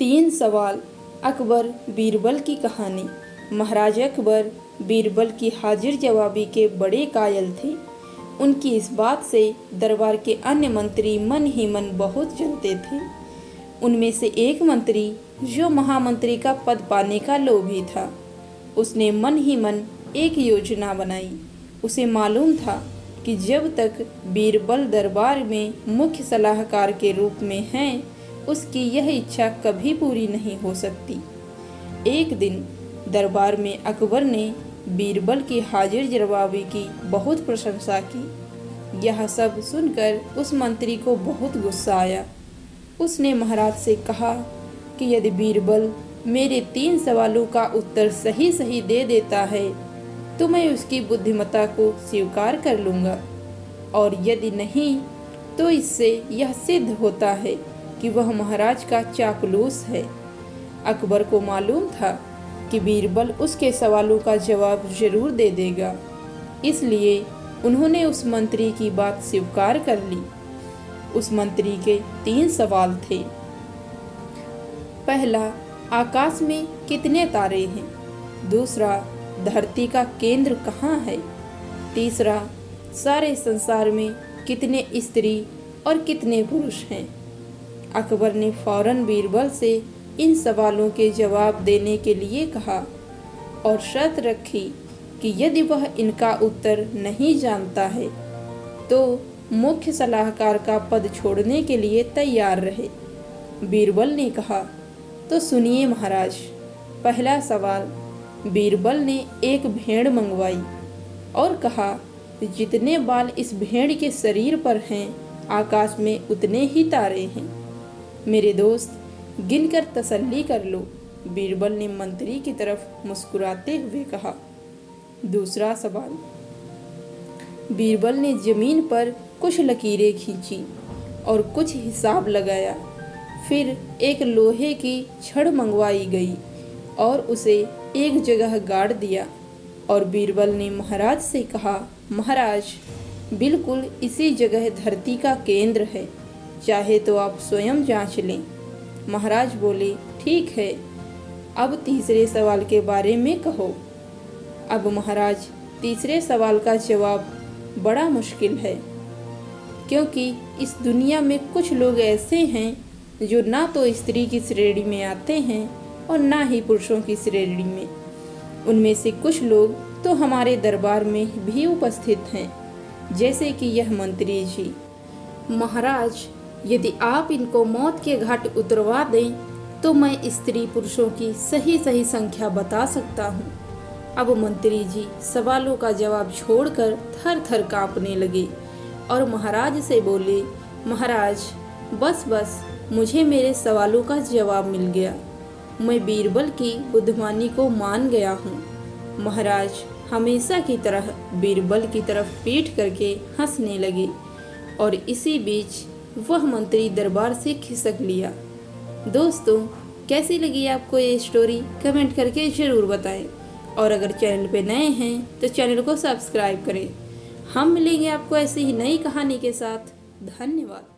3 सवाल। अकबर बीरबल की कहानी। महाराज अकबर बीरबल की हाजिर जवाबी के बड़े कायल थे। उनकी इस बात से दरबार के अन्य मंत्री मन ही मन बहुत जलते थे। उनमें से एक मंत्री जो महामंत्री का पद पाने का लोभी था, उसने मन ही मन एक योजना बनाई। उसे मालूम था कि जब तक बीरबल दरबार में मुख्य सलाहकार के रूप में हैं, उसकी यह इच्छा कभी पूरी नहीं हो सकती। एक दिन दरबार में अकबर ने बीरबल की हाजिर जवाबी की बहुत प्रशंसा की। यह सब सुनकर उस मंत्री को बहुत गुस्सा आया। उसने महाराज से कहा कि यदि बीरबल मेरे 3 सवालों का उत्तर सही सही दे देता है तो मैं उसकी बुद्धिमत्ता को स्वीकार कर लूँगा, और यदि नहीं तो इससे यह सिद्ध होता है कि वह महाराज का चापलूस है। अकबर को मालूम था कि बीरबल उसके सवालों का जवाब जरूर दे देगा, इसलिए उन्होंने उस मंत्री की बात स्वीकार कर ली। उस मंत्री के 3 सवाल थे। पहला, आकाश में कितने तारे हैं? दूसरा, धरती का केंद्र कहाँ है? तीसरा, सारे संसार में कितने स्त्री और कितने पुरुष हैं? अकबर ने फौरन बीरबल से इन सवालों के जवाब देने के लिए कहा और शर्त रखी कि यदि वह इनका उत्तर नहीं जानता है तो मुख्य सलाहकार का पद छोड़ने के लिए तैयार रहे। बीरबल ने कहा, तो सुनिए महाराज। पहला सवाल। बीरबल ने एक भेड़ मंगवाई और कहा, जितने बाल इस भेड़ के शरीर पर हैं, आकाश में उतने ही तारे हैं। मेरे दोस्त, गिनकर तसल्ली कर लो। बीरबल ने मंत्री की तरफ मुस्कुराते हुए कहा। दूसरा सवाल। बीरबल ने जमीन पर कुछ लकीरें खींची और कुछ हिसाब लगाया। फिर एक लोहे की छड़ मंगवाई गई और उसे एक जगह गाड़ दिया, और बीरबल ने महाराज से कहा, महाराज, बिल्कुल इसी जगह धरती का केंद्र है, चाहे तो आप स्वयं जांच लें। महाराज बोले, ठीक है, अब तीसरे सवाल के बारे में कहो। अब महाराज, तीसरे सवाल का जवाब बड़ा मुश्किल है, क्योंकि इस दुनिया में कुछ लोग ऐसे हैं जो ना तो स्त्री की श्रेणी में आते हैं और ना ही पुरुषों की श्रेणी में। उनमें से कुछ लोग तो हमारे दरबार में भी उपस्थित हैं, जैसे कि यह मंत्री जी। महाराज, यदि आप इनको मौत के घाट उतरवा दें तो मैं स्त्री पुरुषों की सही सही संख्या बता सकता हूँ। अब मंत्री जी सवालों का जवाब छोड़कर थर थर कांपने लगे और महाराज से बोले, महाराज, बस मुझे मेरे सवालों का जवाब मिल गया। मैं बीरबल की बुद्धिमानी को मान गया हूँ। महाराज हमेशा की तरह बीरबल की तरफ पीठ करके हंसने लगे, और इसी बीच वह मंत्री दरबार से खिसक लिया। दोस्तों, कैसी लगी आपको ये स्टोरी? कमेंट करके ज़रूर बताएं, और अगर चैनल पे नए हैं तो चैनल को सब्सक्राइब करें। हम मिलेंगे आपको ऐसी ही नई कहानी के साथ। धन्यवाद।